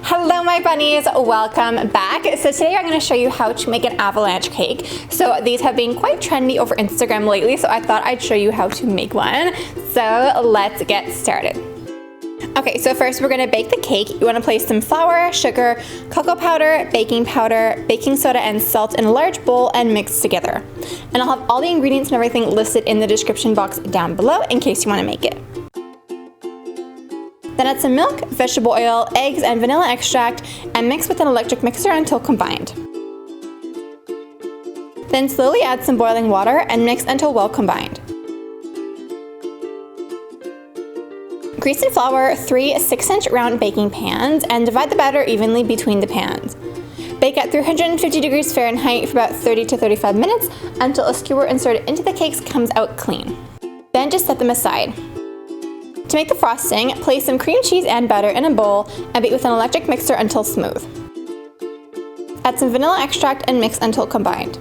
Hello my bunnies, welcome back. So today I'm going to show you how to make an avalanche cake. So these have been quite trendy over Instagram lately, so I thought I'd show you how to make one. So let's get started. Okay, so first we're going to bake the cake. You want to place some flour, sugar, cocoa powder, baking soda, and salt in a large bowl and mix together. And I'll have all the ingredients and everything listed in the description box down below in case you want to make it. Then add some milk, vegetable oil, eggs, and vanilla extract, and mix with an electric mixer until combined. Then slowly add some boiling water and mix until well combined. Grease and flour 3 6-inch round baking pans and divide the batter evenly between the pans. Bake at 350 degrees Fahrenheit for about 30 to 35 minutes until a skewer inserted into the cakes comes out clean. Then just set them aside. To make the frosting, place some cream cheese and butter in a bowl and beat with an electric mixer until smooth. Add some vanilla extract and mix until combined.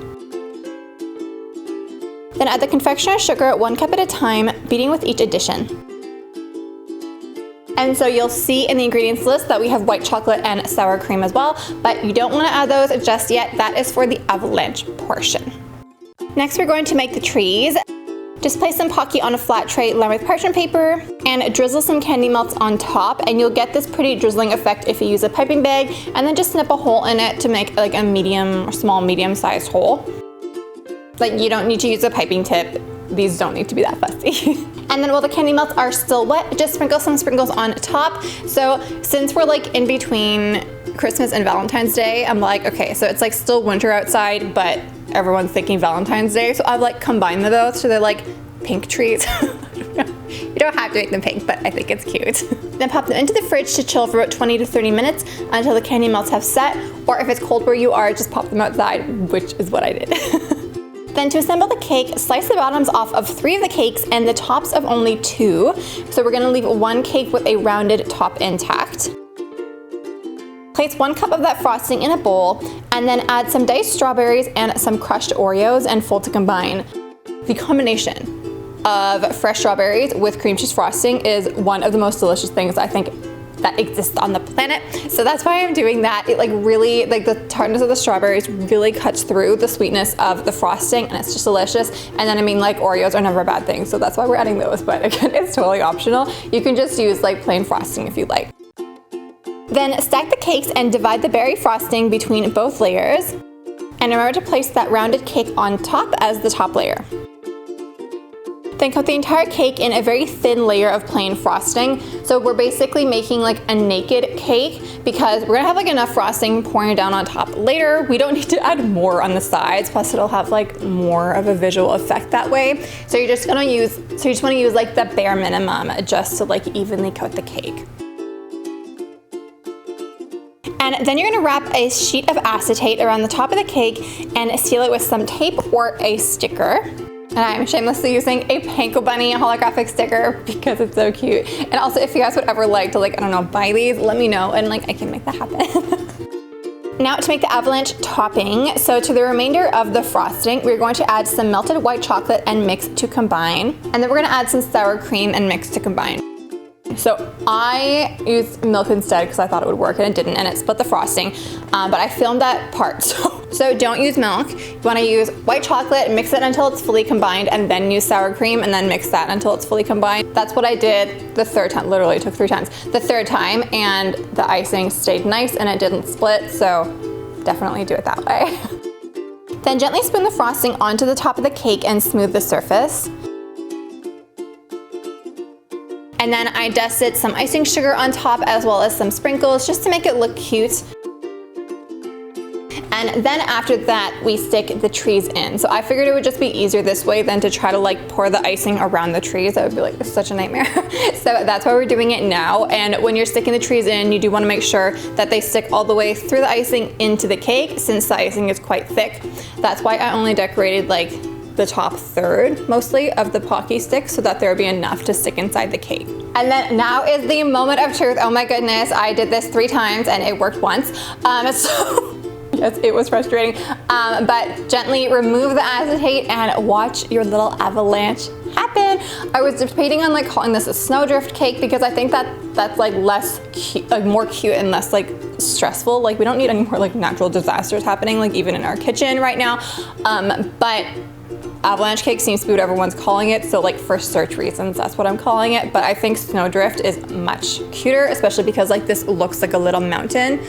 Then add the confectioner sugar 1 cup at a time, beating with each addition. And so you'll see in the ingredients list that we have white chocolate and sour cream as well, but you don't want to add those just yet. That is for the avalanche portion. Next, we're going to make the trees. Just place some Pocky on a flat tray lined with parchment paper and drizzle some candy melts on top, and you'll get this pretty drizzling effect if you use a piping bag, and then just snip a hole in it to make like a medium or small medium-sized hole. Like, you don't need to use a piping tip. These don't need to be that fussy. And then while the candy melts are still wet, just sprinkle some sprinkles on top. So since we're like in between Christmas and Valentine's Day, I'm like, okay, so it's like still winter outside, but everyone's thinking Valentine's Day. So I've like combined them both, so they're like pink trees. You don't have to make them pink, but I think it's cute. Then pop them into the fridge to chill for about 20 to 30 minutes until the candy melts have set, or if it's cold where you are, just pop them outside, which is what I did. Then to assemble the cake, slice the bottoms off of 3 of the cakes and the tops of only 2. So we're gonna leave 1 cake with a rounded top intact. Place 1 cup of that frosting in a bowl and then add some diced strawberries and some crushed Oreos and fold to combine. The combination of fresh strawberries with cream cheese frosting is one of the most delicious things I think that exists on the planet. So that's why I'm doing that. It like really, like the tartness of the strawberries really cuts through the sweetness of the frosting, and it's just delicious. And then I mean, like, Oreos are never a bad thing, so that's why we're adding those, but again, it's totally optional. You can just use like plain frosting if you like. Then stack the cakes and divide the berry frosting between both layers. And remember to place that rounded cake on top as the top layer. Then coat the entire cake in a very thin layer of plain frosting. So we're basically making like a naked cake because we're gonna have like enough frosting pouring down on top later. We don't need to add more on the sides, plus it'll have like more of a visual effect that way. So you just wanna use like the bare minimum just to like evenly coat the cake. And then you're gonna wrap a sheet of acetate around the top of the cake and seal it with some tape or a sticker. And I'm shamelessly using a Panko Bunny holographic sticker because it's so cute. And also, if you guys would ever like to, like, I don't know, buy these, let me know and like I can make that happen. Now to make the avalanche topping. So to the remainder of the frosting, we're going to add some melted white chocolate and mix to combine. And then we're gonna add some sour cream and mix to combine. So I used milk instead because I thought it would work and it didn't, and it split the frosting, but I filmed that part. So don't use milk. You want to use white chocolate, mix it until it's fully combined, and then use sour cream and then mix that until it's fully combined. That's what I did the 3rd time, literally it took 3 times. The 3rd time, and the icing stayed nice and it didn't split, so definitely do it that way. Then gently spoon the frosting onto the top of the cake and smooth the surface. And then I dusted some icing sugar on top as well as some sprinkles just to make it look cute. And then after that, we stick the trees in. So I figured it would just be easier this way than to try to like pour the icing around the trees. That would be like such a nightmare. So that's why we're doing it now. And when you're sticking the trees in, you do want to make sure that they stick all the way through the icing into the cake since the icing is quite thick. That's why I only decorated like the top 1/3 mostly of the Pocky sticks so that there would be enough to stick inside the cake. And then now is the moment of truth. Oh my goodness, I did this 3 times and it worked once. So yes, it was frustrating. But gently remove the acetate and watch your little avalanche happen. I was debating on like calling this a snowdrift cake because I think that's like less cute, like more cute and less like stressful. Like we don't need any more like natural disasters happening, like even in our kitchen right now. But Avalanche Cake seems to be what everyone's calling it, so like for search reasons, that's what I'm calling it. But I think Snowdrift is much cuter, especially because like this looks like a little mountain.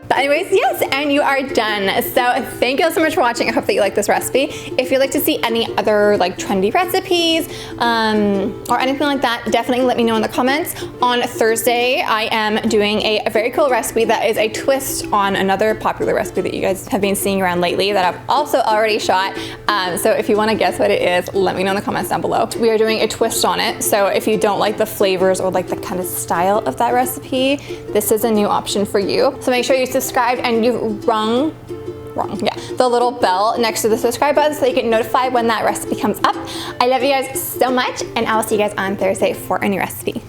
But anyways, yes, and you are done. So thank you all so much for watching. I hope that you like this recipe. If you'd like to see any other like trendy recipes or anything like that, definitely let me know in the comments. On Thursday, I am doing a very cool recipe that is a twist on another popular recipe that you guys have been seeing around lately that I've also already shot. So if you want to guess what it is, let me know in the comments down below. We are doing a twist on it. So if you don't like the flavors or like the kind of style of that recipe, this is a new option for you. So make sure you subscribed and you've rung the little bell next to the subscribe button so you get notified when that recipe comes up. I love you guys so much, and I will see you guys on Thursday for a new recipe.